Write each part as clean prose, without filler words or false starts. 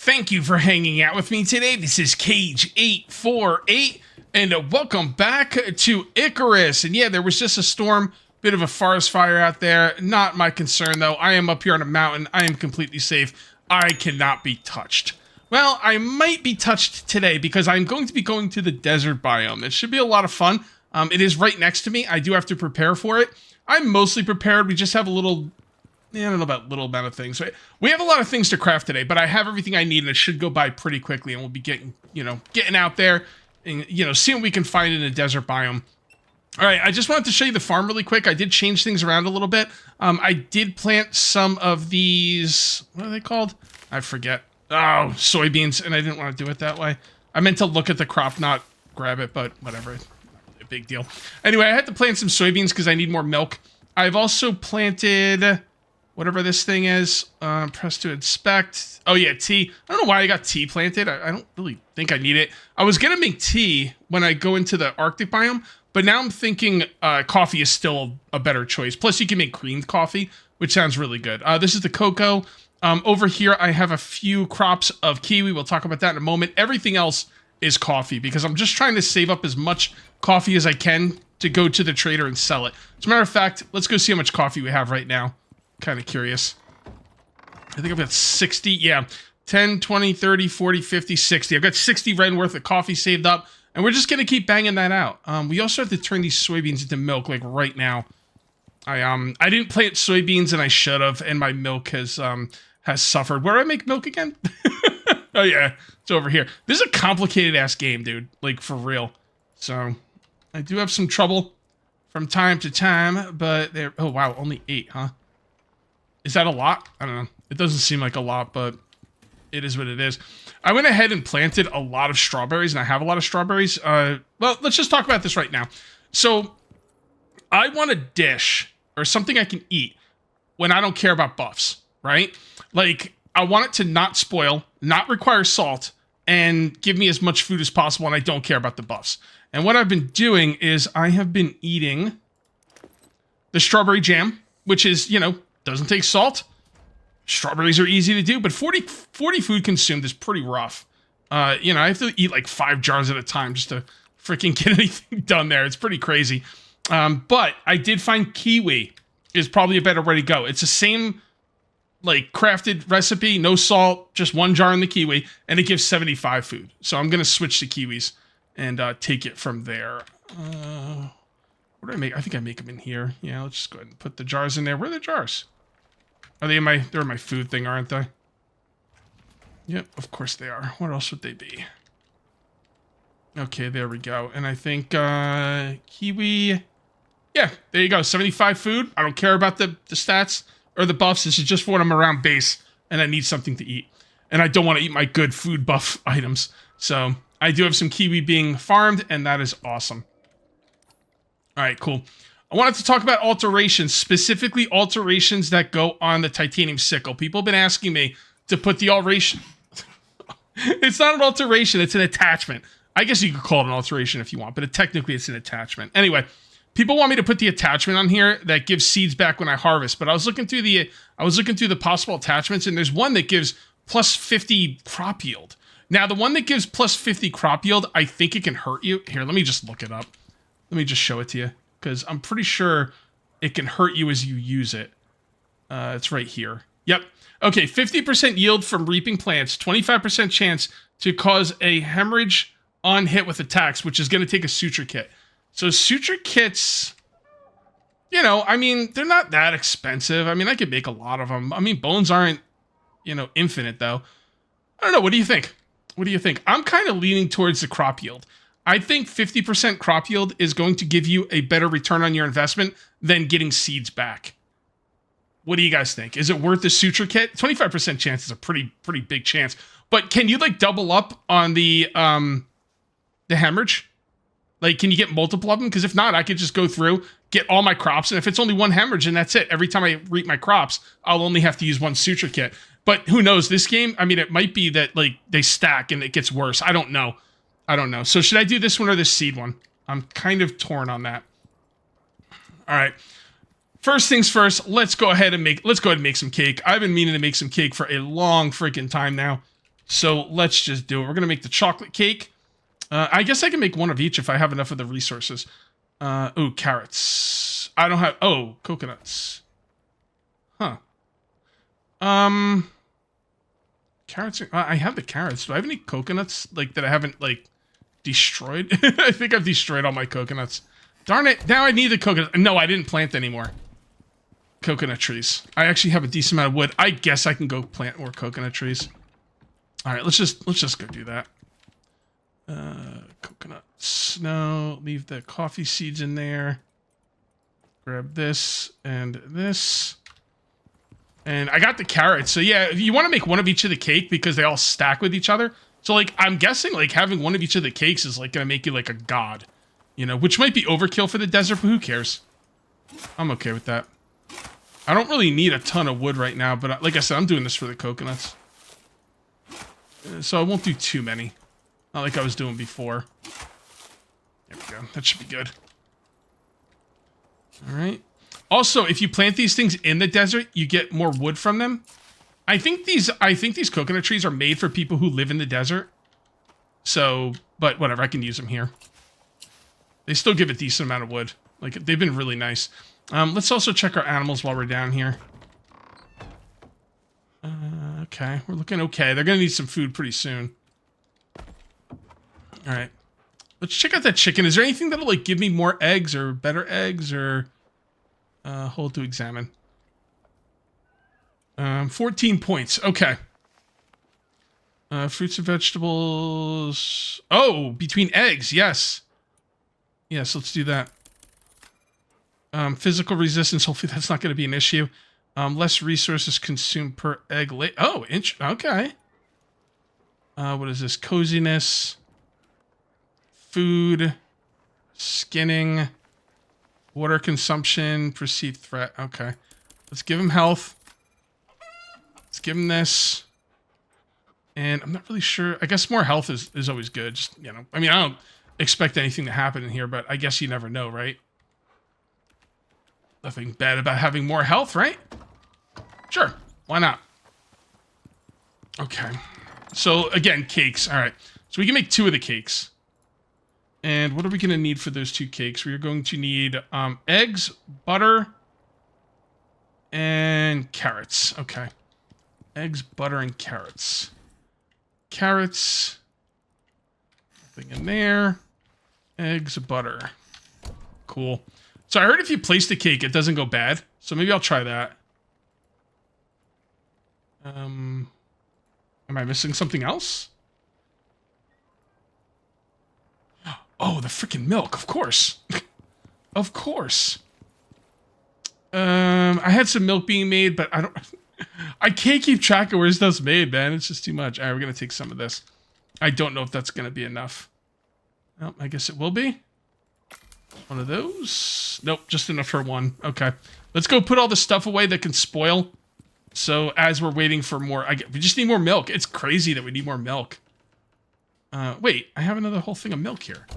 Thank you for hanging out with me today. This is Cage848, and welcome back to ICARUS. And yeah, there was just a storm, bit of a forest fire out there. Not my concern, though. I am up here on a mountain. I am completely safe. I cannot be touched. Well, I might be touched today because I'm going to be going to the desert biome. It should be a lot of fun. It is right next to me. I do have to prepare for it. I'm mostly prepared. We just have a little... I don't know about little amount of things. We have a lot of things to craft today, but I have everything I need, and it should go by pretty quickly, and we'll be getting out there and, seeing what we can find in a desert biome. All right, I just wanted to show you the farm really quick. I did change things around a little bit. I did plant some of these, what are they called? I forget. Oh, soybeans, and I didn't want to do it that way. I meant to look at the crop, not grab it, but whatever. Not a big deal. Anyway, I had to plant some soybeans because I need more milk. I've also planted... whatever this thing is, press to inspect. Oh yeah, tea. I don't know why I got tea planted. I don't really think I need it. I was gonna make tea when I go into the Arctic biome, but now I'm thinking coffee is still a better choice. Plus you can make creamed coffee, which sounds really good. This is the cocoa. Over here I have a few crops of kiwi. We'll talk about that in a moment. Everything else is coffee because I'm just trying to save up as much coffee as I can to go to the trader and sell it. As a matter of fact, let's go see how much coffee we have right now. Kind of curious. I think I've got 60. Yeah. 10, 20, 30, 40, 50, 60. I've got 60 Ren worth of coffee saved up. And we're just going to keep banging that out. We also have to turn these soybeans into milk like right now. I didn't plant soybeans and I should have. And my milk has suffered. Where do I make milk again? Oh yeah. It's over here. This is a complicated ass game, dude. Like for real. So I do have some trouble from time to time. But there. Oh wow. Only 8, huh? Is that a lot? I don't know. It doesn't seem like a lot, but it is what it is. I went ahead and planted a lot of strawberries, and I have a lot of strawberries. Well, let's just talk about this right now. So, I want a dish, or something I can eat, when I don't care about buffs, right? Like, I want it to not spoil, not require salt, and give me as much food as possible, and I don't care about the buffs. And what I've been doing is I have been eating the strawberry jam, which is, doesn't take salt. Strawberries are easy to do, but 40 food consumed is pretty rough. I have to eat like 5 jars at a time just to freaking get anything done there. It's pretty crazy. But I did find kiwi is probably a better way to go. It's the same like crafted recipe, no salt, just 1 jar in the kiwi, and it gives 75 food. So I'm going to switch to kiwis and take it from there. What do I make? I think I make them in here. Yeah, let's just go ahead and put the jars in there. Where are the jars? Are they in my... They're in my food thing, aren't they? Yep, of course they are. What else would they be? Okay, there we go. And I think, kiwi... Yeah, there you go. 75 food. I don't care about the stats or the buffs. This is just for when I'm around base and I need something to eat. And I don't want to eat my good food buff items. So, I do have some kiwi being farmed, and that is awesome. Alright, cool. I wanted to talk about alterations, specifically alterations that go on the titanium sickle. People have been asking me to put the alteration... It's not an alteration, it's an attachment. I guess you could call it an alteration if you want, but technically it's an attachment. Anyway, people want me to put the attachment on here that gives seeds back when I harvest, but I was looking through the possible attachments, and there's one that gives plus 50 crop yield. Now, the one that gives plus 50 crop yield, I think it can hurt you. Here, let me just look it up. Let me just show it to you, because I'm pretty sure it can hurt you as you use it. It's right here. Yep. Okay, 50% yield from reaping plants, 25% chance to cause a hemorrhage on hit with attacks, which is going to take a suture kit. So suture kits, they're not that expensive. I mean, I could make a lot of them. I mean, bones aren't, infinite, though. I don't know. What do you think? What do you think? I'm kind of leaning towards the crop yield. I think 50% crop yield is going to give you a better return on your investment than getting seeds back. What do you guys think? Is it worth the suture kit? 25% chance is a pretty big chance. But can you double up on the hemorrhage? Like, can you get multiple of them? Because if not, I could just go through, get all my crops, and if it's only 1 hemorrhage and that's it, every time I reap my crops, I'll only have to use 1 suture kit. But who knows? This game, I mean, it might be that they stack and it gets worse. I don't know. So should I do this one or this seed one? I'm kind of torn on that. All right. First things first, let's go ahead and make some cake. I've been meaning to make some cake for a long freaking time now. So let's just do it. We're going to make the chocolate cake. I guess I can make one of each if I have enough of the resources. Oh, carrots. I don't have... Oh, coconuts. Huh. Carrots are... I have the carrots. Do I have any coconuts, like, that I haven't, like, destroyed? I think I've destroyed all my coconuts. Darn it. Now I need the coconut. No, I didn't plant any more coconut trees. I actually have a decent amount of wood. I guess I can go plant more coconut trees. All right, let's just go do that. Coconuts. No, leave the coffee seeds in there. Grab this and this. And I got the carrots. So yeah, if you want to make one of each of the cake because they all stack with each other. So like, I'm guessing like having one of each of the cakes is like going to make you like a god. You know, which might be overkill for the desert, but who cares? I'm okay with that. I don't really need a ton of wood right now, but like I said, I'm doing this for the coconuts. So I won't do too many. Not like I was doing before. There we go. That should be good. All right. Also, if you plant these things in the desert, you get more wood from them. I think these coconut trees are made for people who live in the desert. So, but whatever, I can use them here. They still give a decent amount of wood. Like, they've been really nice. Let's also check our animals while we're down here. Okay, we're looking okay. They're gonna need some food pretty soon. All right, let's check out that chicken. Is there anything that'll like give me more eggs or better eggs or hold to examine? 14 points. Okay. Fruits and vegetables. Oh, between eggs. Yes. Yes, let's do that. Physical resistance. Hopefully that's not going to be an issue. Less resources consumed per egg lay. Oh, okay. What is this? Coziness. Food. Skinning. Water consumption. Perceived threat. Okay. Let's give him health. Let's give him this. And I'm not really sure. I guess more health is always good. Just, you know, I mean, I don't expect anything to happen in here, but I guess you never know, right? Nothing bad about having more health, right? Sure. Why not? Okay. So, again, cakes. All right. So we can make 2 of the cakes. And what are we going to need for those 2 cakes? We are going to need eggs, butter, and carrots. Okay. Eggs, butter, and carrots. Carrots. Nothing in there. Eggs, butter. Cool. So I heard if you place the cake, it doesn't go bad. So maybe I'll try that. Am I missing something else? Oh, the freaking milk, of course. Of course. I had some milk being made, but I can't keep track of where stuff's made, man. It's just too much. All right, we're going to take some of this. I don't know if that's going to be enough. Well, I guess it will be. One of those. Nope, just enough for one. Okay. Let's go put all the stuff away that can spoil. So as we're waiting for more, we just need more milk. It's crazy that we need more milk. Wait, I have another whole thing of milk here.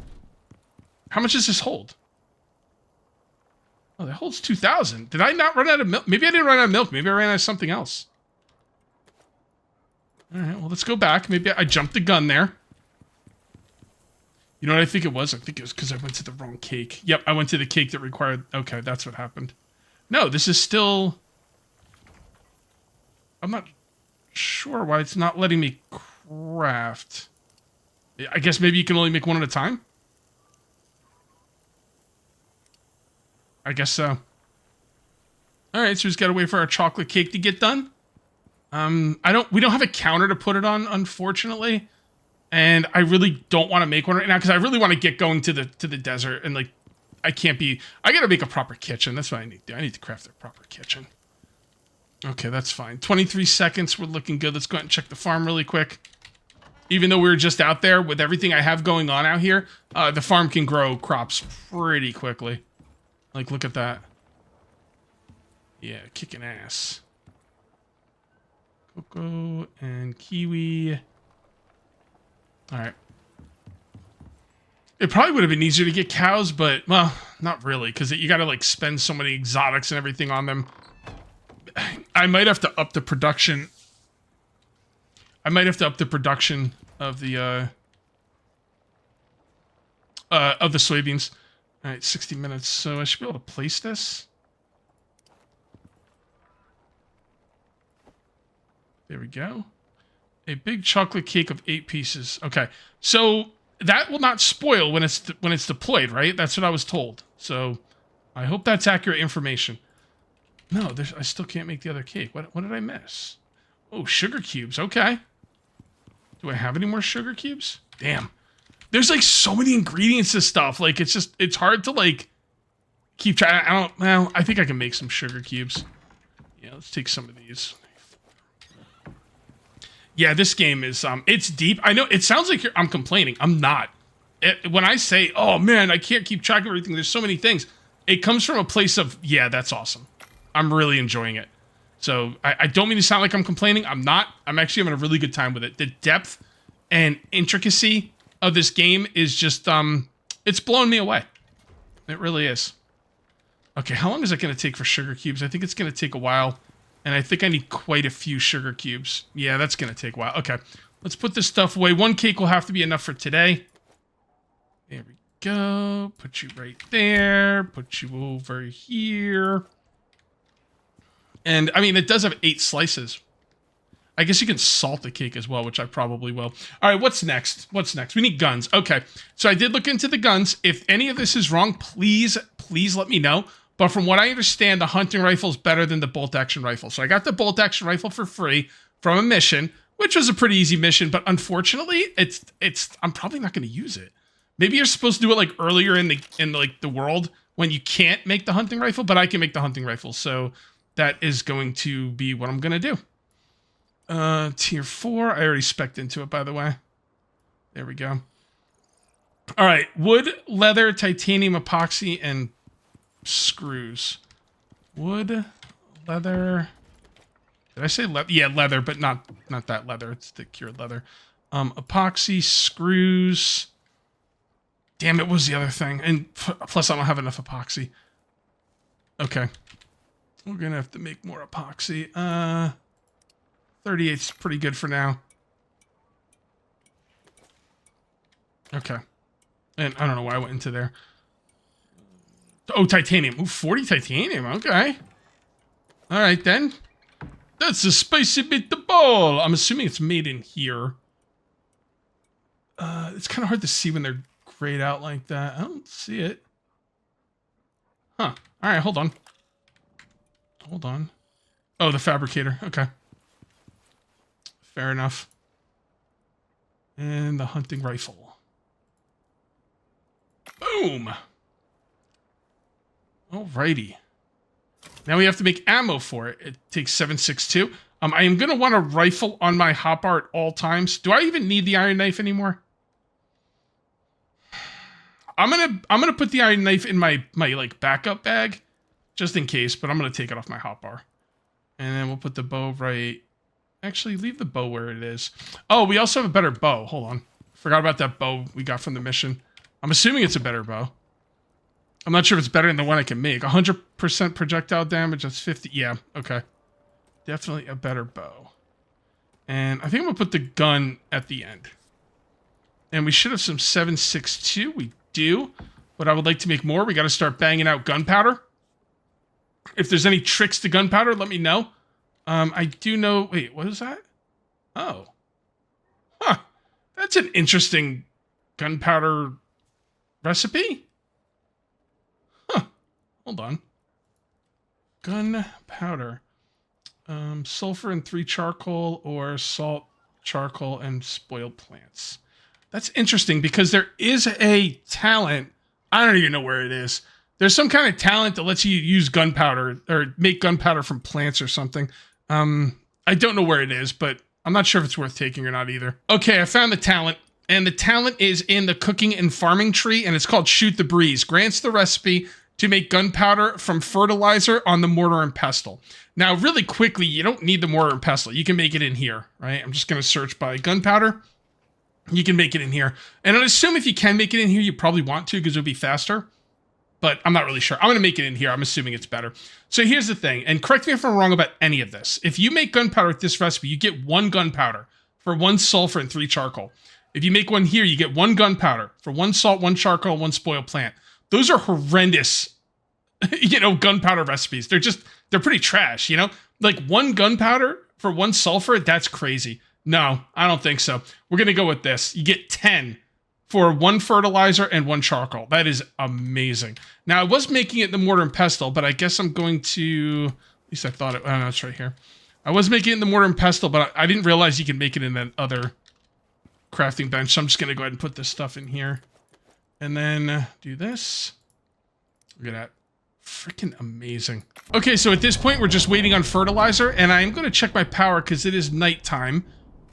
How much does this hold? Oh, that holds 2,000. Did I not run out of milk? Maybe I didn't run out of milk. Maybe I ran out of something else. All right, well, let's go back. Maybe I jumped the gun there. You know what I think it was? I think it was because I went to the wrong cake. Yep, I went to the cake that required... Okay, that's what happened. No, this is still... I'm not sure why it's not letting me craft. I guess maybe you can only make one at a time? I guess so. Alright, so we just gotta wait for our chocolate cake to get done. We don't have a counter to put it on, unfortunately. And I really don't want to make one right now because I really want to get going to the desert and like I gotta make a proper kitchen. That's what I need to do. I need to craft a proper kitchen. Okay, that's fine. 23 seconds, we're looking good. Let's go ahead and check the farm really quick. Even though we were just out there with everything I have going on out here, the farm can grow crops pretty quickly. Like, look at that. Yeah, kicking ass. Cocoa and kiwi. Alright. It probably would have been easier to get cows, but, well, not really, because you gotta, like, spend so many exotics and everything on them. I might have to up the production I might have to up the production of the soybeans. All right, 60 minutes. So I should be able to place this. There we go. A big chocolate cake of 8 pieces. Okay, so that will not spoil when it's deployed, right? That's what I was told. So I hope that's accurate information. No, I still can't make the other cake. What did I miss? Oh, sugar cubes. Okay. Do I have any more sugar cubes? Damn. There's like so many ingredients to stuff. Like it's hard to like keep track. I think I can make some sugar cubes. Yeah, let's take some of these. Yeah, this game is it's deep. I know it sounds like I'm complaining. I'm not. When I say, "Oh man, I can't keep track of everything. There's so many things." It comes from a place of, yeah, that's awesome. I'm really enjoying it. So I don't mean to sound like I'm complaining. I'm not. I'm actually having a really good time with it. The depth and intricacy of this game is just it's blown me away. It really is. Okay, how long is it going to take for sugar cubes? I think it's going to take a while. And I think I need quite a few sugar cubes. Yeah, that's going to take a while. Okay, let's put this stuff away. 1 cake will have to be enough for today. There we go. Put you right there. Put you over here. And, I mean, it does have 8 slices. I guess you can salt the cake as well, which I probably will. All right, what's next? What's next? We need guns. Okay, so I did look into the guns. If any of this is wrong, please let me know. But from what I understand, the hunting rifle is better than the bolt-action rifle. So I got the bolt-action rifle for free from a mission, which was a pretty easy mission. But unfortunately, I'm probably not going to use it. Maybe you're supposed to do it like earlier in the world when you can't make the hunting rifle, but I can make the hunting rifle. So that is going to be what I'm going to do. Tier 4. I already spec'd into it, by the way. There we go. All right. Wood, leather, titanium, epoxy, and screws. Wood, leather. Did I say leather? Yeah, leather, but not that leather. It's the cured leather. Epoxy, screws. Damn, it was the other thing. And plus, I don't have enough epoxy. Okay. We're going to have to make more epoxy. 38's pretty good for now. Okay. And I don't know why I went into there. Oh, titanium. Ooh, 40 titanium. Okay. All right, then. That's a spicy meatball. I'm assuming it's made in here. It's kind of hard to see when they're grayed out like that. I don't see it. Huh. All right, hold on. Hold on. Oh, the fabricator. Okay. Fair enough. And the hunting rifle. Boom! Alrighty. Now we have to make ammo for it. It takes 7.62. I am going to want a rifle on my hotbar at all times. Do I even need the iron knife anymore? I'm gonna put the iron knife in my like backup bag, just in case, but I'm going to take it off my hotbar. And then we'll put the bow right... Actually, leave the bow where it is. Oh, we also have a better bow. Hold on. Forgot about that bow we got from the mission. I'm assuming it's a better bow. I'm not sure if it's better than the one I can make. 100% projectile damage. That's 50. Yeah, okay. Definitely a better bow. And I think I'm going to put the gun at the end. And we should have some 7.62. We do. But I would like to make more. We got to start banging out gunpowder. If there's any tricks to gunpowder, let me know. I do know... Wait, what is that? Oh. Huh. That's an interesting gunpowder recipe? Huh. Hold on. Gunpowder. Sulfur and 3 charcoal, or salt, charcoal, and spoiled plants. That's interesting because there is a talent. I don't even know where it is. There's some kind of talent that lets you use gunpowder or make gunpowder from plants or something. I don't know where it is, but I'm not sure if it's worth taking or not either. Okay, I found the talent, and the talent is in the cooking and farming tree, and it's called Shoot the Breeze. Grants the recipe to make gunpowder from fertilizer on the mortar and pestle. Now, really quickly, you don't need the mortar and pestle. You can make it in here, right? I'm just going to search by gunpowder. You can make it in here. And I'd assume if you can make it in here, you probably want to because it would be faster. But I'm not really sure. I'm going to make it in here. I'm assuming it's better. So here's the thing, and correct me if I'm wrong about any of this. If you make gunpowder with this recipe, you get 1 gunpowder for 1 sulfur and 3 charcoal. If you make one here, you get 1 gunpowder for 1 salt, 1 charcoal, 1 spoiled plant. Those are horrendous, gunpowder recipes. They're pretty trash, Like 1 gunpowder for 1 sulfur, that's crazy. No, I don't think so. We're going to go with this. You get 10 for 1 fertilizer and 1 charcoal. That is amazing. Now, I was making it in the mortar and pestle, but I guess I'm going to... At least I thought it... Oh, no, it's right here. I was making it in the mortar and pestle, but I didn't realize you can make it in that other crafting bench. So I'm just going to go ahead and put this stuff in here. And then do this. Look at that. Freaking amazing. Okay, so at this point, we're just waiting on fertilizer, and I'm going to check my power because it is nighttime.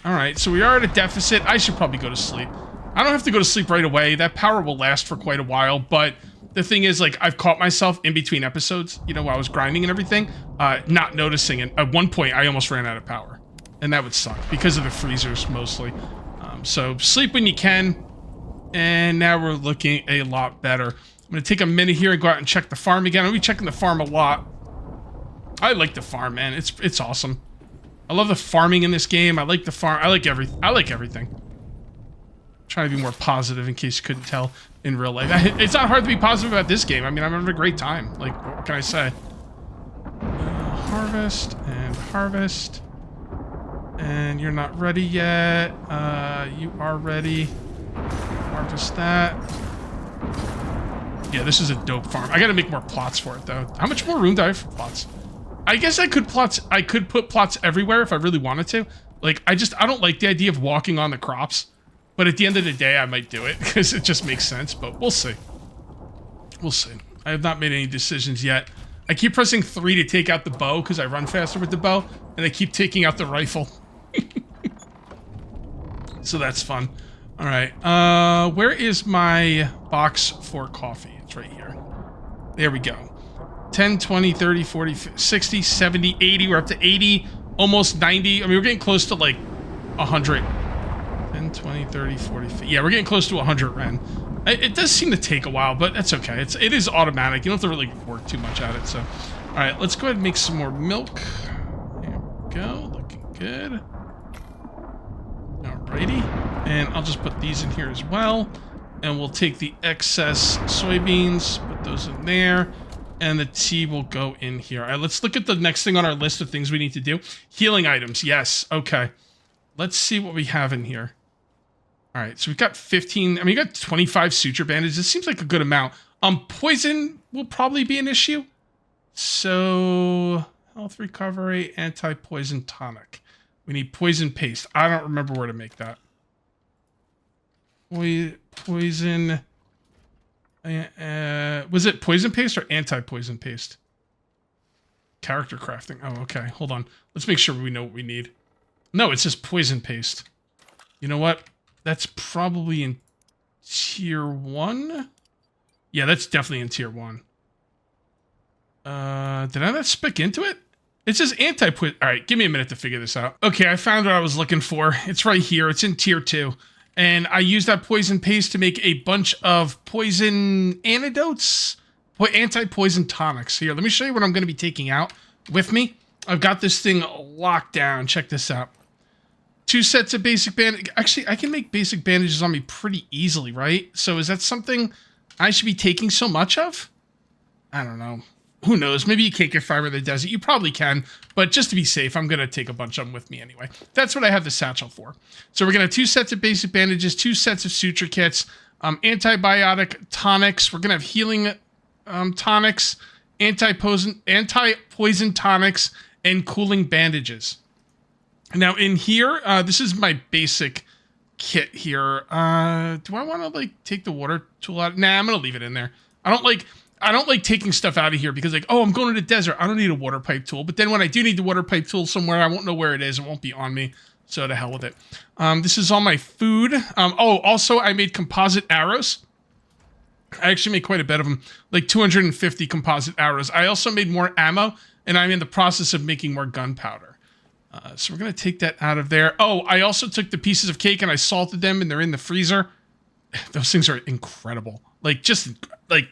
All right, so we are at a deficit. I should probably go to sleep. I don't have to go to sleep right away. That power will last for quite a while, but the thing is, like, I've caught myself in between episodes, while I was grinding and everything, not noticing it. At one point, I almost ran out of power, and that would suck because of the freezers, mostly. So sleep when you can, and now we're looking a lot better. I'm going to take a minute here and go out and check the farm again. I'll be checking the farm a lot. I like the farm, man. It's awesome. I love the farming in this game. I like the farm. I like everything. I'm trying to be more positive in case you couldn't tell in real life. It's not hard to be positive about this game. I mean, I'm having a great time. Like, what can I say? Harvest and harvest. And you're not ready yet. You are ready. Harvest that. Yeah, this is a dope farm. I gotta make more plots for it, though. How much more room do I have for plots? I guess I could put plots everywhere if I really wanted to. Like, I don't like the idea of walking on the crops. But at the end of the day, I might do it because it just makes sense. But we'll see. We'll see. I have not made any decisions yet. I keep pressing 3 to take out the bow because I run faster with the bow. And I keep taking out the rifle. So that's fun. All right. Where is my box for coffee? It's right here. There we go. 10, 20, 30, 40, 60, 70, 80. We're up to 80, almost 90. I mean, we're getting close to like 100. 10, 20, 30, 40, 50. Yeah, we're getting close to 100 Ren. It does seem to take a while, but that's okay. It is automatic. You don't have to really work too much at it. So, all right, let's go ahead and make some more milk. There we go. Looking good. Alrighty. And I'll just put these in here as well. And we'll take the excess soybeans, put those in there. And the tea will go in here. All right, let's look at the next thing on our list of things we need to do. Healing items. Yes. Okay. Let's see what we have in here. All right. So we've got 15. I mean, we got 25 suture bandages. It seems like a good amount. Poison will probably be an issue. So health recovery, anti-poison tonic. We need poison paste. I don't remember where to make that. Poison. Was it poison paste or anti-poison paste? Character crafting. Oh, okay. Hold on. Let's make sure we know what we need. No, it's just poison paste. You know what? That's probably in tier 1. Yeah, that's definitely in tier 1. Did I not spec into it? It says anti-poison. All right, give me a minute to figure this out. Okay, I found what I was looking for. It's right here. It's in tier 2. And I used that poison paste to make a bunch of poison antidotes. Anti-poison tonics. Here, let me show you what I'm going to be taking out with me. I've got this thing locked down. Check this out. 2 sets of basic bandages. Actually, I can make basic bandages on me pretty easily, right? So is that something I should be taking so much of? I don't know. Who knows? Maybe you can't get fiber in the desert. You probably can. But just to be safe, I'm going to take a bunch of them with me anyway. That's what I have the satchel for. So we're going to have 2 sets of basic bandages, 2 sets of suture kits, antibiotic tonics. We're going to have healing tonics, anti-poison tonics, and cooling bandages. Now in here, this is my basic kit here. Do I want to like take the water tool out? Nah, I'm gonna leave it in there. I don't like taking stuff out of here because like, oh, I'm going to the desert. I don't need a water pipe tool. But then when I do need the water pipe tool somewhere, I won't know where it is. It won't be on me. So to hell with it. This is all my food. Oh, also I made composite arrows. I actually made quite a bit of them, like 250 composite arrows. I also made more ammo, and I'm in the process of making more gunpowder. So we're going to take that out of there. Oh, I also took the pieces of cake and I salted them, and they're in the freezer. Those things are incredible. Like, just, like,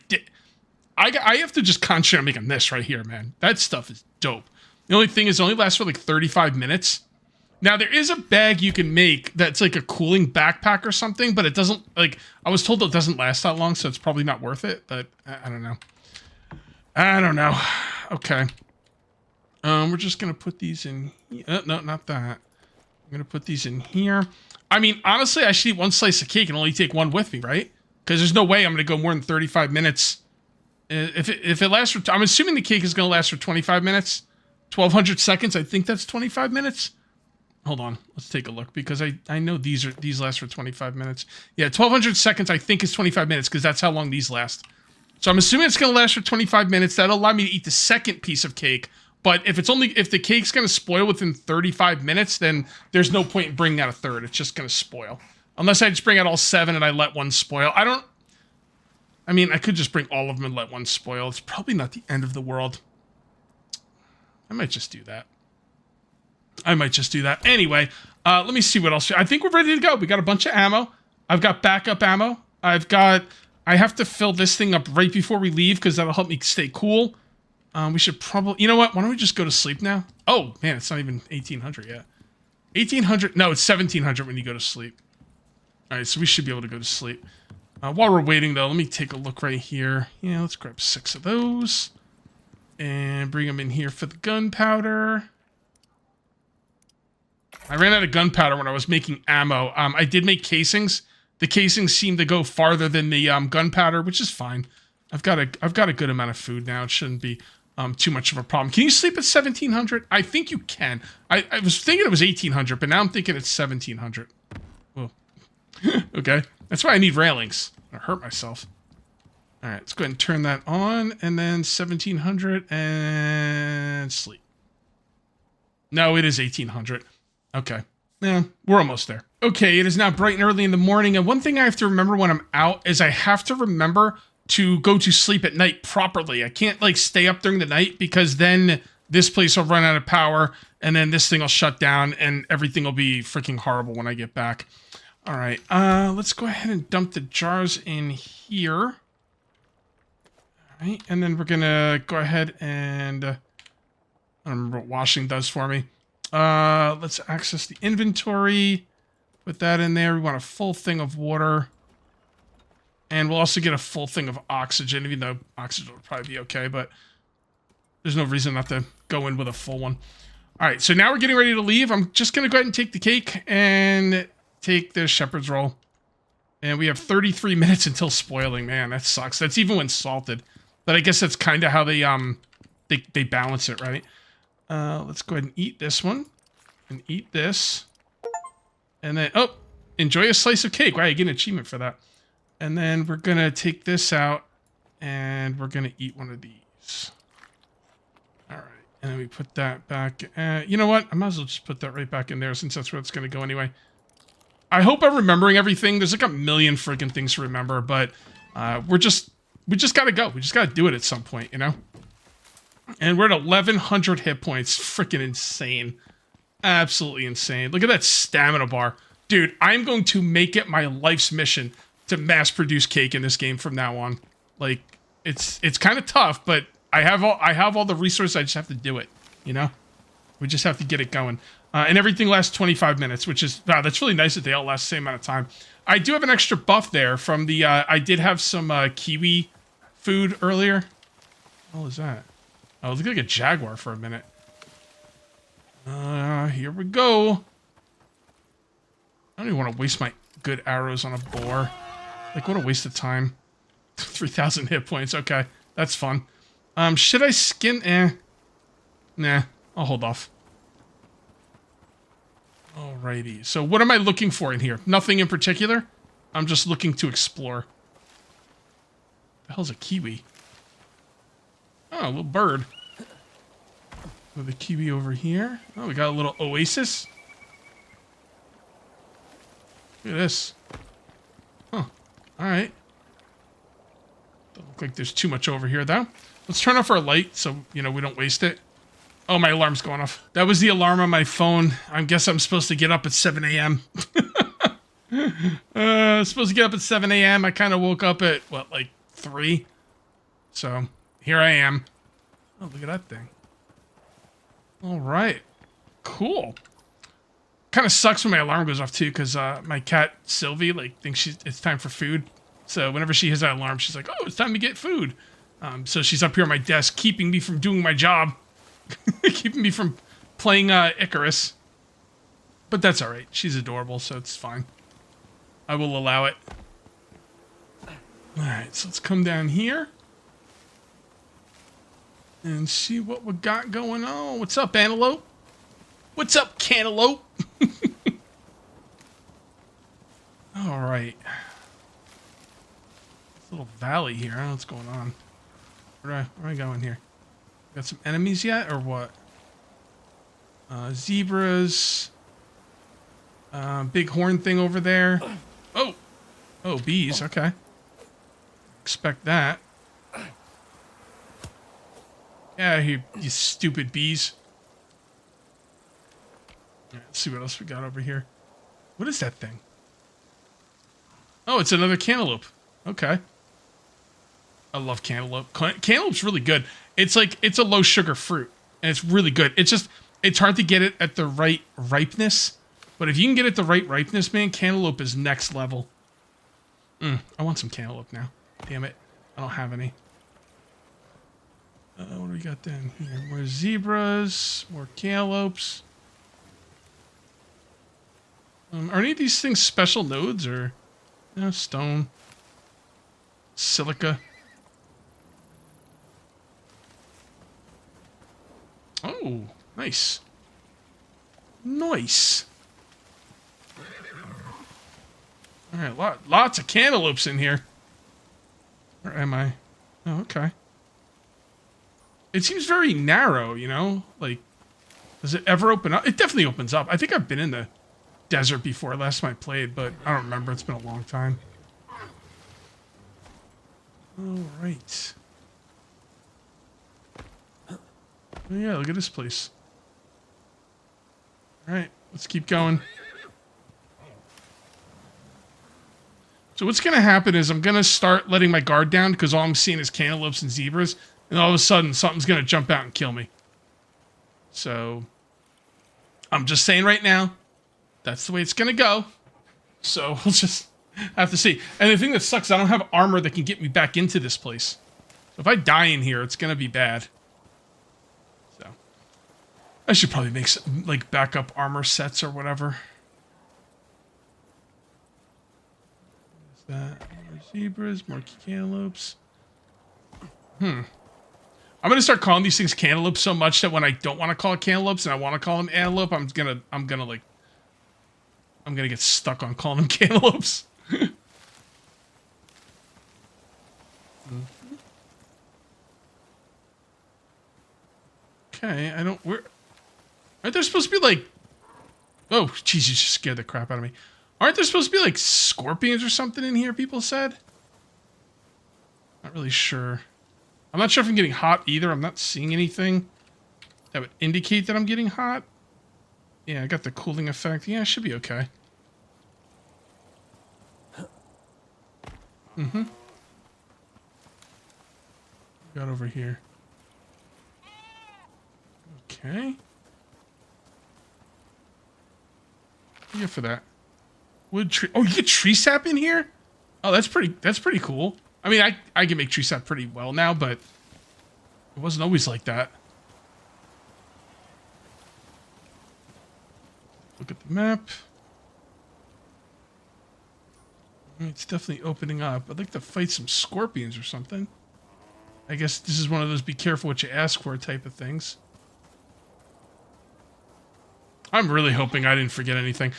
I have to just concentrate on making this right here, man. That stuff is dope. The only thing is it only lasts for like 35 minutes. Now, there is a bag you can make that's like a cooling backpack or something, but it doesn't, like, I was told it doesn't last that long, so it's probably not worth it, but I don't know. I don't know. Okay. We're just going to put these in here. No, not that. I'm going to put these in here. I mean, honestly, I should eat one slice of cake and only take one with me, right? Because there's no way I'm going to go more than 35 minutes. If it lasts for... I'm assuming the cake is going to last for 25 minutes. 1,200 seconds. I think that's 25 minutes. Hold on. Let's take a look because I know these last for 25 minutes. Yeah, 1,200 seconds I think is 25 minutes because that's how long these last. So I'm assuming it's going to last for 25 minutes. That'll allow me to eat the second piece of cake. But if the cake's going to spoil within 35 minutes, then there's no point in bringing out a third. It's just going to spoil. Unless I just bring out all 7 and I let one spoil. I mean, I could just bring all of them and let one spoil. It's probably not the end of the world. I might just do that. Anyway, let me see what else. I think we're ready to go. We got a bunch of ammo. I've got backup ammo. I have to fill this thing up right before we leave because that'll help me stay cool. We should probably... You know what? Why don't we just go to sleep now? Oh, man, it's not even 1800 yet. 1800... No, it's 1700 when you go to sleep. All right, so we should be able to go to sleep. While we're waiting, though, let me take a look right here. Yeah, let's grab 6 of those. And bring them in here for the gunpowder. I ran out of gunpowder when I was making ammo. I did make casings. The casings seem to go farther than the gunpowder, which is fine. I've got a good amount of food now. It shouldn't be too much of a problem. Can you sleep at 1700? I think you can. I was thinking it was 1800, but now I'm thinking it's 1700. Whoa. Okay. That's why I need railings. I hurt myself. All right, let's go ahead and turn that on, and then 1700 and sleep. No, it is 1800. Okay. Yeah, we're almost there. Okay, it is now bright and early in the morning, and one thing I have to remember when I'm out is I have to remember to go to sleep at night properly. I can't, like, stay up during the night because then this place will run out of power, and then this thing will shut down, and everything will be freaking horrible when I get back. All right, let's go ahead and dump the jars in here. All right, and then we're going to go ahead and... I don't remember what washing does for me. Let's access the inventory. Put that in there. We want a full thing of water. And we'll also get a full thing of oxygen, even though oxygen will probably be okay, but there's no reason not to go in with a full one. All right, so now we're getting ready to leave. I'm just going to go ahead and take the cake and take the shepherd's roll. And we have 33 minutes until spoiling. Man, that sucks. That's even when salted. But I guess that's kind of how they balance it, right? Let's go ahead and eat this one. And eat this. And then, oh, enjoy a slice of cake. Wow, you get an achievement for that. And then we're going to take this out. And we're going to eat one of these. All right. And then we put that back. You know what? I might as well just put that right back in there since that's where it's going to go anyway. I hope I'm remembering everything. There's like a million freaking things to remember. But we just got to go. We just got to do it at some point, you know? And we're at 1,100 hit points. Freaking insane. Absolutely insane. Look at that stamina bar. Dude, I'm going to make it my life's mission to mass produce cake in this game from now on. Like, it's kind of tough, but I have all the resources. I just have to do it, you know? We just have to get it going. And everything lasts 25 minutes, which is, wow, that's really nice that they all last the same amount of time. I do have an extra buff there from the, I did have some kiwi food earlier. What was that? Oh, it looked like a jaguar for a minute. Here we go. I don't even want to waste my good arrows on a boar. Like, what a waste of time. 3,000 hit points. Okay, that's fun. Should I skin? Nah, I'll hold off. Alrighty. So what am I looking for in here? Nothing in particular. I'm just looking to explore. The hell's a kiwi? Oh, a little bird. With a kiwi over here. Oh, we got a little oasis. Look at this. Huh. Alright. Don't look like there's too much over here, though. Let's turn off our light so, you know, we don't waste it. Oh, my alarm's going off. That was the alarm on my phone. I guess I'm supposed to get up at 7 a.m. Supposed to get up at 7 a.m. I kind of woke up at, what, like 3? So, here I am. Oh, look at that thing. All right. Cool. Kind of sucks when my alarm goes off too, because my cat Sylvie like thinks it's time for food. So whenever she hears that alarm, she's like, "Oh, it's time to get food." So she's up here on my desk, keeping me from doing my job, keeping me from playing Icarus. But that's all right. She's adorable, so it's fine. I will allow it. All right, so let's come down here and see what we got going on. What's up, Antelope? What's up, Cantaloupe? All right. This little valley here. I don't know what's going on. Where am I going here? Got some enemies yet, or what? Zebras. Big horn thing over there. Oh! Oh, bees. Okay. Expect that. Yeah, you stupid bees. Right, let's see what else we got over here. What is that thing? Oh, it's another cantaloupe. Okay. I love cantaloupe. Cantaloupe's really good. It's like, it's a low sugar fruit. And it's really good. It's just, it's hard to get it at the right ripeness. But if you can get it the right ripeness, man, cantaloupe is next level. I want some cantaloupe now. Damn it. I don't have any. What do we got down here? More zebras. More cantaloupes. Are any of these things special nodes or... No, stone. Silica. Oh, nice. Nice. Alright, lots of cantaloupes in here. Where am I? Oh, okay. It seems very narrow, you know? Like, does it ever open up? It definitely opens up. I think I've been in the desert before last time I played, but I don't remember. It's been a long time. Alright. Oh yeah, look at this place. Alright, let's keep going. So what's going to happen is I'm going to start letting my guard down because all I'm seeing is cantaloupes and zebras. And all of a sudden, something's going to jump out and kill me. So, I'm just saying right now, that's the way it's going to go. So, we'll just have to see. And the thing that sucks, I don't have armor that can get me back into this place. So, if I die in here, it's going to be bad. So, I should probably make some, like, backup armor sets or whatever. That more zebras, more cantaloupes. I'm gonna start calling these things cantaloupes so much that when I don't want to call it cantaloupes and I want to call them antelope, I'm gonna get stuck on calling them cantaloupes. Okay, aren't there supposed to be like... Oh, jeez, you just scared the crap out of me. Aren't there supposed to be, like, scorpions or something in here, people said? Not really sure. I'm not sure if I'm getting hot either. I'm not seeing anything that would indicate that I'm getting hot. Yeah, I got the cooling effect. Yeah, it should be okay. Got over here. Okay. What do you get for that? Wood tree. Oh, you get tree sap in here? Oh, that's pretty cool. I mean, I can make tree sap pretty well now, but it wasn't always like that. Look at the map. It's definitely opening up. I'd like to fight some scorpions or something. I guess this is one of those be careful what you ask for type of things. I'm really hoping I didn't forget anything.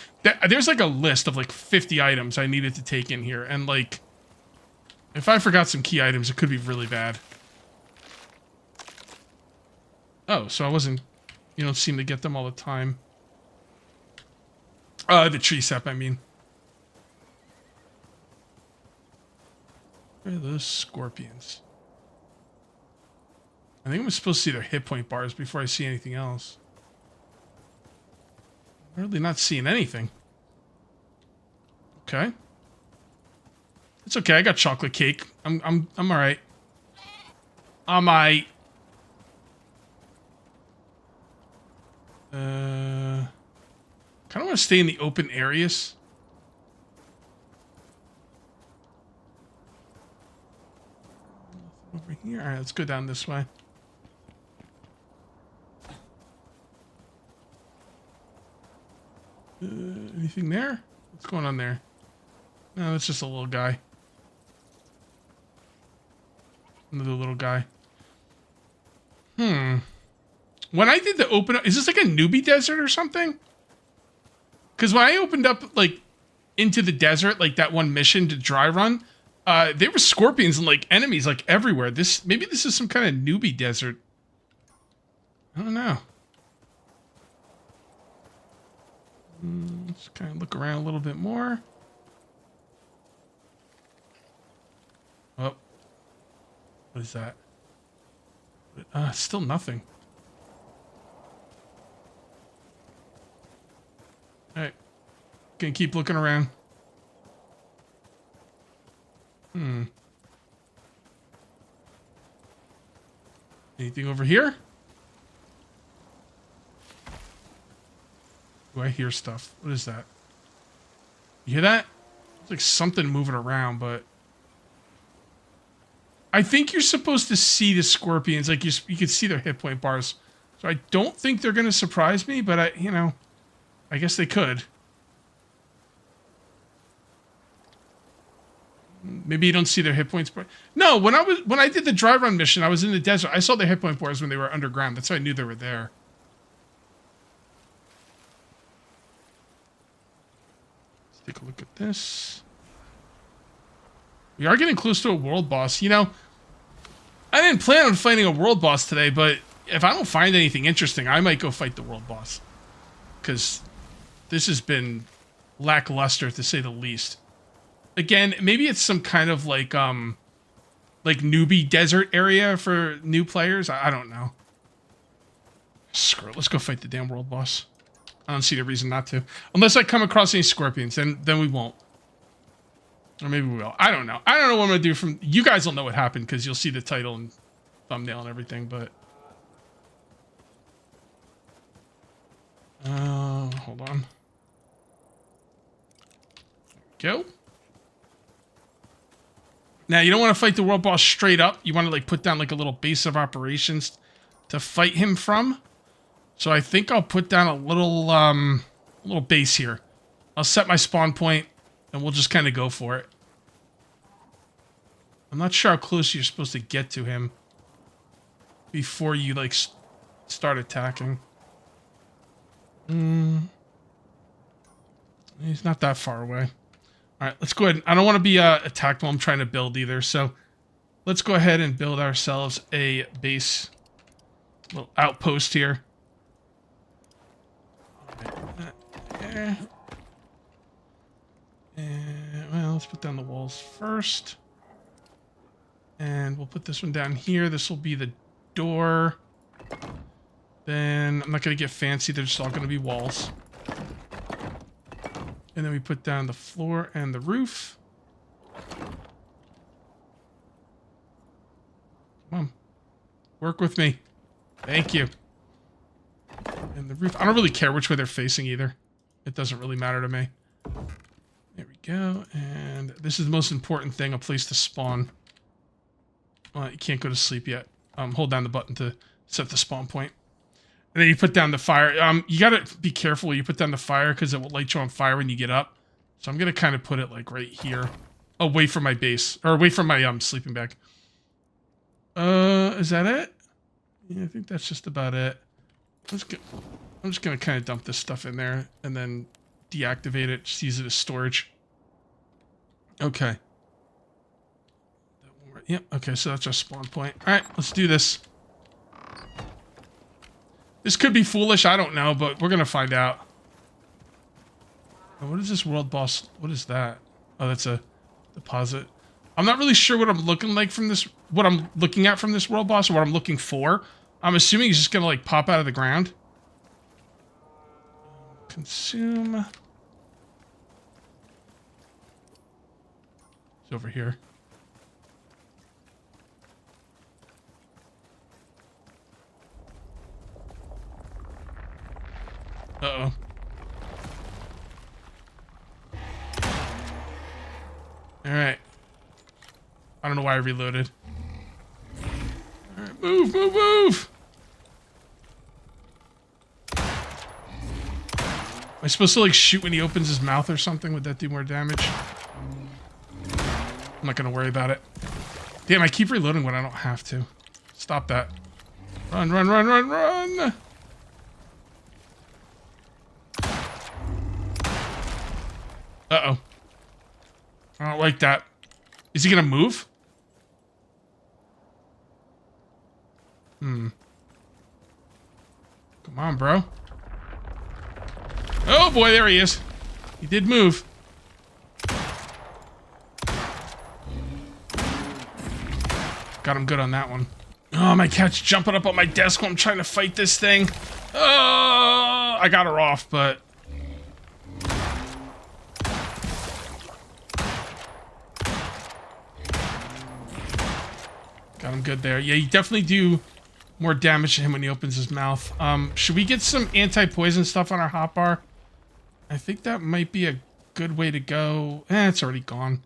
There's like a list of like 50 items I needed to take in here. And like, if I forgot some key items, it could be really bad. Oh, so I wasn't... You don't seem to get them all the time. The tree sap, I mean. Where are those scorpions? I think I'm supposed to see their hit point bars before I see anything else. I'm really not seeing anything. Okay. It's okay, I got chocolate cake. I'm alright. Kinda want to stay in the open areas. Over here. All right, let's go down this way. Anything there? What's going on there? No, it's just a little guy. Another little guy. When I did the open... Is this like a newbie desert or something? Because when I opened up, like, into the desert, like that one mission to dry run, there were scorpions and, like, enemies, like, everywhere. Maybe this is some kind of newbie desert. I don't know. Let's kind of look around a little bit more. Oh. What is that? Still nothing. Alright. Gonna keep looking around. Anything over here? Do I hear stuff? What is that? You hear that? It's like something moving around, but... I think you're supposed to see the scorpions. Like, you can see their hit point bars. So I don't think they're going to surprise me, but I guess they could. Maybe you don't see their hit points. No, when I did the dry run mission, I was in the desert. I saw their hit point bars when they were underground. That's how I knew they were there. Let's take a look at this. We are getting close to a world boss. You know, I didn't plan on fighting a world boss today, but if I don't find anything interesting, I might go fight the world boss. Because this has been lackluster, to say the least. Again, maybe it's some kind of like newbie desert area for new players. I don't know. Screw it. Let's go fight the damn world boss. I don't see the reason not to. Unless I come across any scorpions, then we won't. Or maybe we will. I don't know. I don't know what I'm going to do from... You guys will know what happened because you'll see the title and thumbnail and everything, but... hold on. There we go. Now, you don't want to fight the world boss straight up. You want to, like, put down, like, a little base of operations to fight him from. So I think I'll put down a little base here. I'll set my spawn point, and we'll just kind of go for it. I'm not sure how close you're supposed to get to him before you, like, start attacking. He's not that far away. Alright, let's go ahead. I don't want to be attacked while I'm trying to build either, so let's go ahead and build ourselves a base. Little outpost here. There. And, well, let's put down the walls first. And we'll put this one down here. This will be the door. Then, I'm not going to get fancy. They're just all going to be walls. And then we put down the floor and the roof. Come on. Work with me. Thank you. And the roof. I don't really care which way they're facing either. It doesn't really matter to me. There we go. And this is the most important thing, a place to spawn. You can't go to sleep yet. Hold down the button to set the spawn point. And then you put down the fire. You gotta be careful when you put down the fire because it will light you on fire when you get up. So I'm gonna kind of put it like right here, away from my base or away from my sleeping bag. Is that it? Yeah, I think that's just about it. I'm just gonna kind of dump this stuff in there and then deactivate it. Just use it as storage. Okay. Yep. Okay, so that's our spawn point. All right, let's do this. This could be foolish, I don't know, but we're gonna find out. Oh, what is this world boss? What is that? Oh, that's a deposit. I'm not really sure what I'm looking like from this, what I'm looking at from this world boss, or what I'm looking for. I'm assuming he's just gonna like pop out of the ground. Consume. It's over here. Uh-oh. Alright. I don't know why I reloaded. Alright, move, move, move! Am I supposed to, like, shoot when he opens his mouth or something? Would that do more damage? I'm not gonna worry about it. Damn, I keep reloading when I don't have to. Stop that. Run, run, run, run, run! Uh-oh. I don't like that. Is he gonna move? Come on, bro. Oh boy, there he is. He did move. Got him good on that one. Oh, my cat's jumping up on my desk while I'm trying to fight this thing. Oh, I got her off, but... Got him good there. Yeah, you definitely do more damage to him when he opens his mouth. Should we get some anti-poison stuff on our hotbar? I think that might be a good way to go. It's already gone.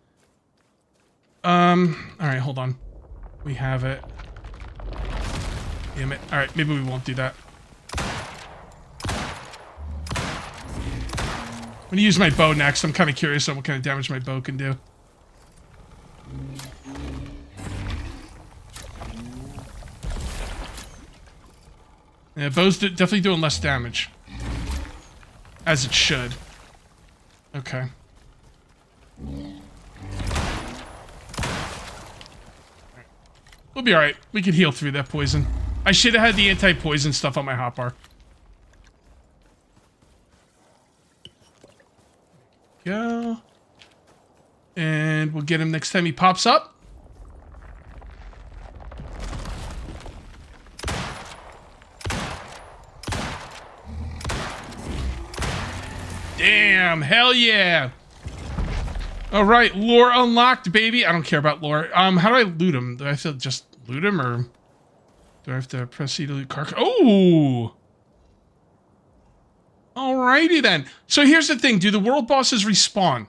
Alright, hold on. We have it. Damn it. Alright, maybe we won't do that. I'm gonna use my bow next. I'm kind of curious on what kind of damage my bow can do. Yeah, bow's definitely doing less damage. As it should. Okay. We'll be alright. We can heal through that poison. I should have had the anti-poison stuff on my hotbar. Go. And we'll get him next time he pops up. Damn, hell yeah. All right, lore unlocked, baby. I don't care about lore. How do I loot him? Do I have to just loot him, or do I have to press C to loot carcass? Oh! Alrighty then. So here's the thing. Do the world bosses respawn?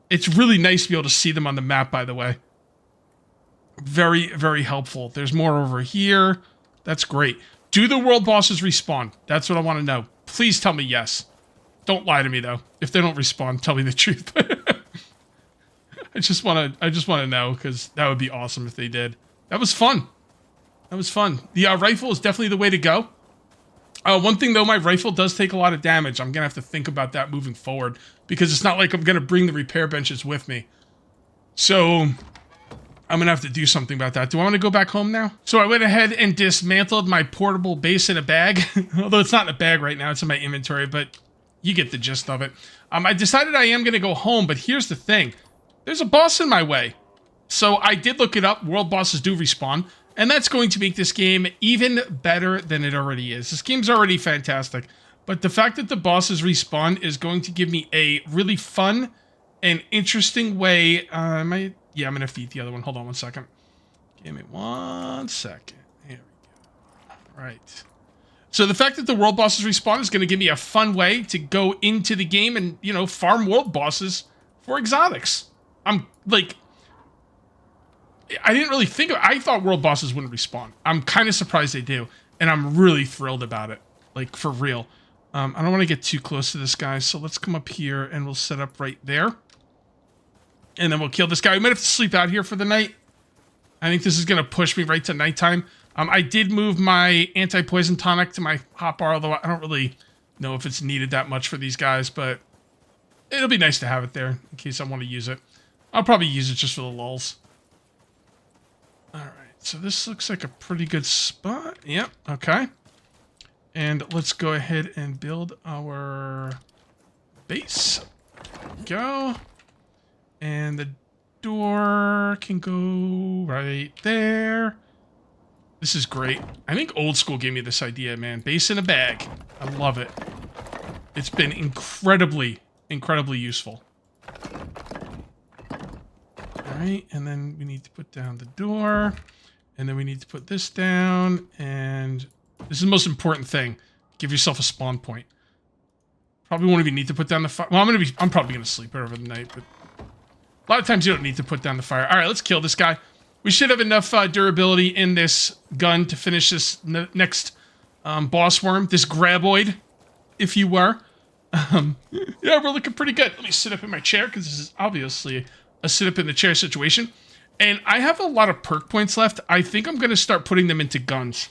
It's really nice to be able to see them on the map, by the way. Very, very helpful. There's more over here. That's great. Do the world bosses respawn? That's what I want to know. Please tell me yes. Don't lie to me though. If they don't respawn, tell me the truth. I just want to know, because that would be awesome if they did. That was fun. That was fun. The rifle is definitely the way to go. One thing though, my rifle does take a lot of damage. I'm gonna have to think about that moving forward, because it's not like I'm gonna bring the repair benches with me. So I'm gonna have to do something about that. Do I want to go back home now? So I went ahead and dismantled my portable base in a bag. Although it's not in a bag right now, it's in my inventory, but you get the gist of it. I decided I am going to go home, but here's the thing. There's a boss in my way. So I did look it up. World bosses do respawn. And that's going to make this game even better than it already is. This game's already fantastic. But the fact that the bosses respawn is going to give me a really fun and interesting way. Yeah, I'm going to feed the other one. Hold on one second. Give me 1 second. Here we go. All right. So the fact that the world bosses respawn is going to give me a fun way to go into the game and, you know, farm world bosses for exotics. I'm, like... I didn't really think of it. I thought world bosses wouldn't respawn. I'm kind of surprised they do. And I'm really thrilled about it. Like, for real. I don't want to get too close to this guy, so let's come up here and we'll set up right there. And then we'll kill this guy. We might have to sleep out here for the night. I think this is going to push me right to nighttime. I did move my anti-poison tonic to my hotbar, although I don't really know if it's needed that much for these guys, but it'll be nice to have it there in case I want to use it. I'll probably use it just for the lulz. Alright, so this looks like a pretty good spot. Yep, okay. And let's go ahead and build our base. There we go. And the door can go right there. This is great. I think Old School gave me this idea, man. Base in a bag. I love it. It's been incredibly, incredibly useful. Alright, and then we need to put down the door. And then we need to put this down. And this is the most important thing. Give yourself a spawn point. Probably won't even need to put down the fire. Well, I'm probably gonna sleep over the night, but A lot of times you don't need to put down the fire. All right, let's kill this guy. We should have enough durability in this gun to finish this next boss worm, this graboid, if you were. Yeah, we're looking pretty good. Let me sit up in my chair, because this is obviously a sit up in the chair situation. And I have a lot of perk points left. I think I'm going to start putting them into guns.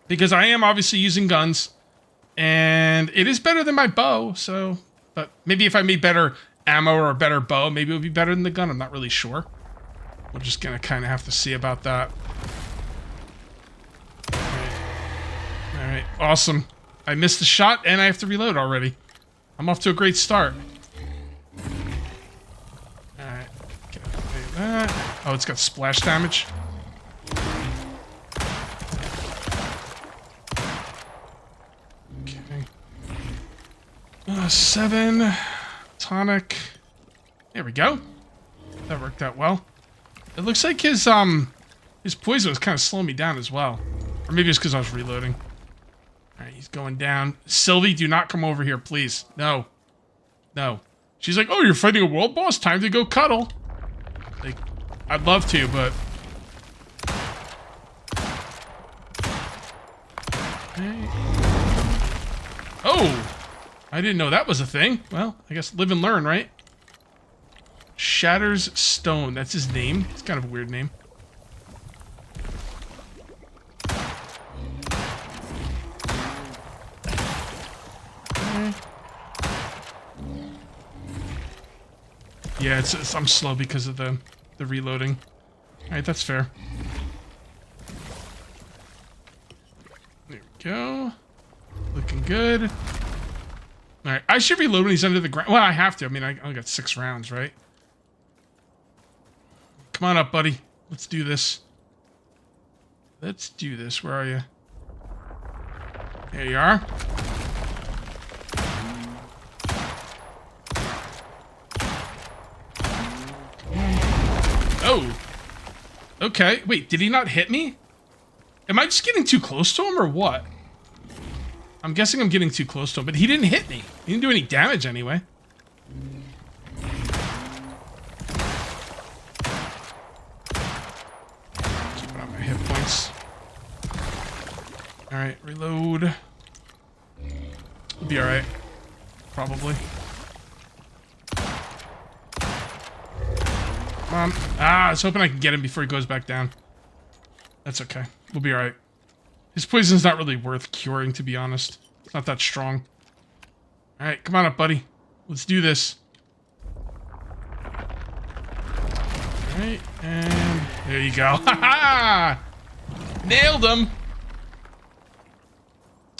Because I am obviously using guns. And it is better than my bow, so... But maybe if I made better ammo or a better bow, maybe it would be better than the gun. I'm not really sure. We're just going to kind of have to see about that. Alright, awesome. I missed the shot, and I have to reload already. I'm off to a great start. Alright, get out of that. Oh, it's got splash damage. Okay. 7. Tonic. There we go. That worked out well. It looks like his poison was kind of slowing me down as well. Or maybe it's because I was reloading. Alright, he's going down. Sylvie, do not come over here, please. No. No. She's like, oh, you're fighting a world boss? Time to go cuddle. Like, I'd love to, but... Okay. Oh! I didn't know that was a thing. Well, I guess live and learn, right? Shatters Stone. That's his name. It's kind of a weird name. Okay. Yeah, I'm slow because of the reloading. Alright, that's fair. There we go. Looking good. Alright, I should reload when he's under the ground. Well, I have to. I mean, I only got 6 rounds, right? Come on up, buddy. Let's do this. Let's do this. Where are you? There you are. Oh. Okay. Wait, did he not hit me? Am I just getting too close to him or what? I'm guessing I'm getting too close to him, but he didn't hit me. He didn't do any damage anyway. Keeping on my hit points. Alright, reload. We'll be alright. Probably. Come on. Ah, I was hoping I could get him before he goes back down. That's okay. We'll be alright. His poison's not really worth curing, to be honest. It's not that strong. Alright, come on up, buddy. Let's do this. Alright, and there you go. Ha ha! Nailed him!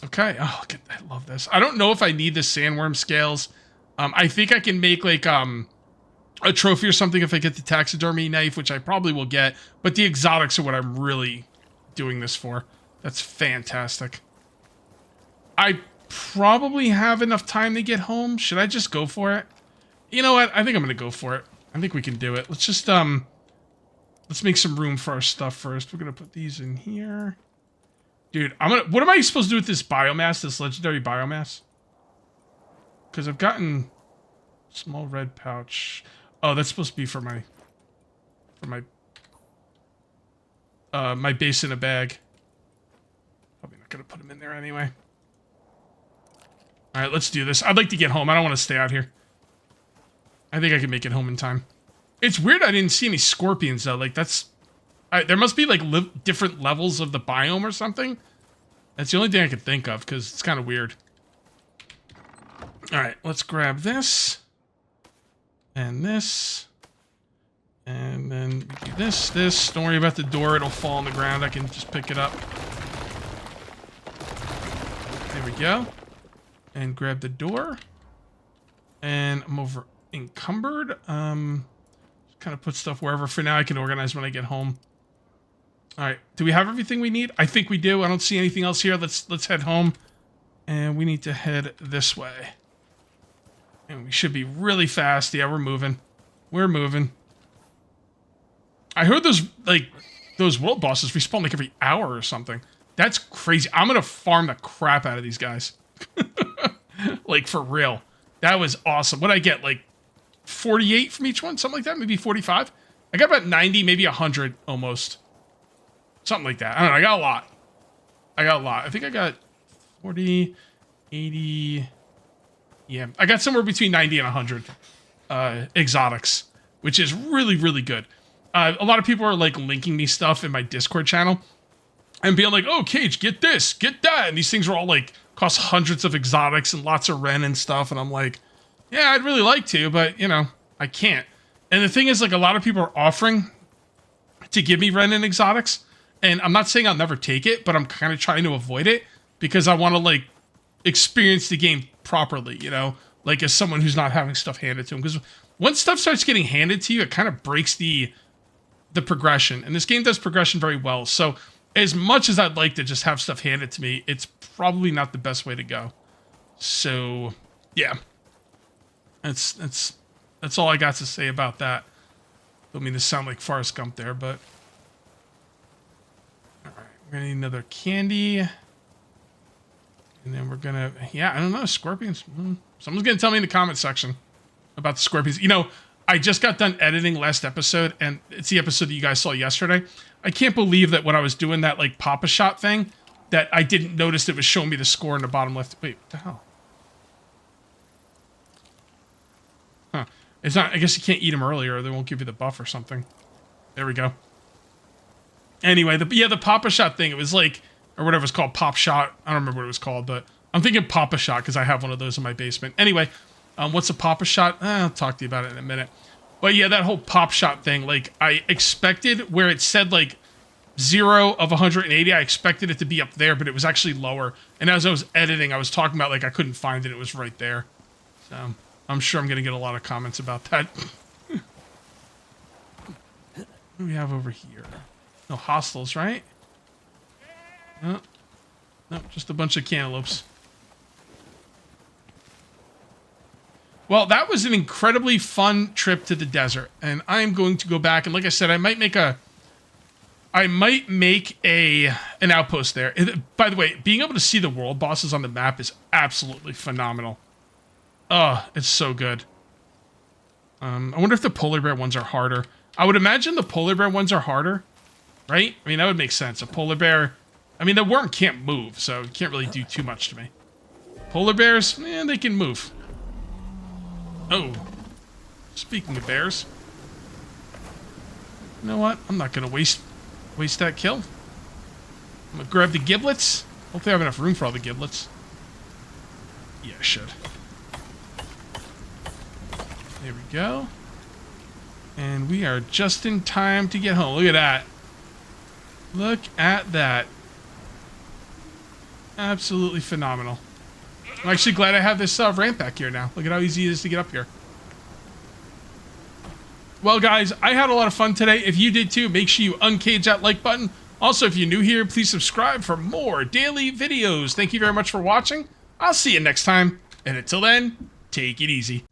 Okay. Oh, I love this. I don't know if I need the sandworm scales. I think I can make, like, a trophy or something if I get the taxidermy knife, which I probably will get. But the exotics are what I'm really doing this for. That's fantastic. I probably have enough time to get home. Should I just go for it? You know what? I think I'm going to go for it. I think we can do it. Let's just, let's make some room for our stuff first. We're going to put these in here. Dude, what am I supposed to do with this biomass, this legendary biomass? Because I've gotten small red pouch. Oh, that's supposed to be for my my base in a bag. Probably not going to put them in there anyway. Alright, let's do this. I'd like to get home. I don't want to stay out here. I think I can make it home in time. It's weird I didn't see any scorpions, though. Like, that's... there must be, like, different levels of the biome or something. That's the only thing I could think of, because it's kind of weird. Alright, let's grab this. And this. And then do this. Don't worry about the door. It'll fall on the ground. I can just pick it up. There we go. And grab the door. And I'm over encumbered. Kind of put stuff wherever. For now, I can organize when I get home. Alright, do we have everything we need? I think we do. I don't see anything else here. Let's head home. And we need to head this way. And we should be really fast. Yeah, we're moving. We're moving. I heard those world bosses respawn like every hour or something. That's crazy. I'm gonna farm the crap out of these guys. Like, for real. That was awesome. What'd I get? Like, 48 from each one, something like that, maybe 45. I got about 90, maybe 100 almost. Something like that. I don't know, I got a lot. I think I got 40, 80. Yeah, I got somewhere between 90 and 100 exotics, which is really, really good. A lot of people are like linking me stuff in my Discord channel and being like, oh, Cage, get this, get that. And these things are all like, cost hundreds of exotics and lots of Ren and stuff. And I'm like, yeah, I'd really like to, but you know, I can't. And the thing is, like, a lot of people are offering to give me Ren and exotics. And I'm not saying I'll never take it, but I'm kind of trying to avoid it because I want to like experience the game properly, you know, like as someone who's not having stuff handed to him. Because once stuff starts getting handed to you, it kind of breaks the progression. And this game does progression very well. So as much as I'd like to just have stuff handed to me, it's probably not the best way to go. So yeah, that's all I got to say about that. Don't mean to sound like Forrest Gump there, but all right, we're gonna need another candy. And then we're gonna, yeah, I don't know, scorpions. Someone's gonna tell me in the comment section about the scorpions. You know, I just got done editing last episode, and it's the episode that you guys saw yesterday. I can't believe that when I was doing that, like, Papa Shot thing, that I didn't notice it was showing me the score in the bottom left. Wait, what the hell? Huh. It's not, I guess you can't eat them earlier, or they won't give you the buff or something. There we go. Anyway, the Papa Shot thing, it was like, or whatever it's called, Pop Shot. I don't remember what it was called, but I'm thinking Papa Shot because I have one of those in my basement. Anyway, what's a Papa Shot? I'll talk to you about it in a minute. But yeah, that whole Pop Shot thing, like, I expected where it said, like, 0 of 180, I expected it to be up there, but it was actually lower. And as I was editing, I was talking about, like, I couldn't find it. It was right there. So I'm sure I'm going to get a lot of comments about that. What do we have over here? No hostiles, right? No, just a bunch of cantaloupes. Well, that was an incredibly fun trip to the desert, and I'm going to go back, and like I said, I might make an outpost there. By the way, being able to see the world bosses on the map is absolutely phenomenal. Oh, it's so good. I wonder if the polar bear ones are harder. I would imagine the polar bear ones are harder, right? I mean, that would make sense. A polar bear, I mean, the worm can't move, so it can't really do too much to me. Polar bears, they can move. Oh, speaking of bears, you know what? I'm not gonna waste that kill. I'm gonna grab the giblets. Hopefully I have enough room for all the giblets. Yeah, I should. There we go. And we are just in time to get home. Look at that. Look at that. Absolutely phenomenal. I'm actually glad I have this ramp back here now. Look at how easy it is to get up here. Well, guys, I had a lot of fun today. If you did too, make sure you uncage that like button. Also, if you're new here, please subscribe for more daily videos. Thank you very much for watching. I'll see you next time. And until then, take it easy.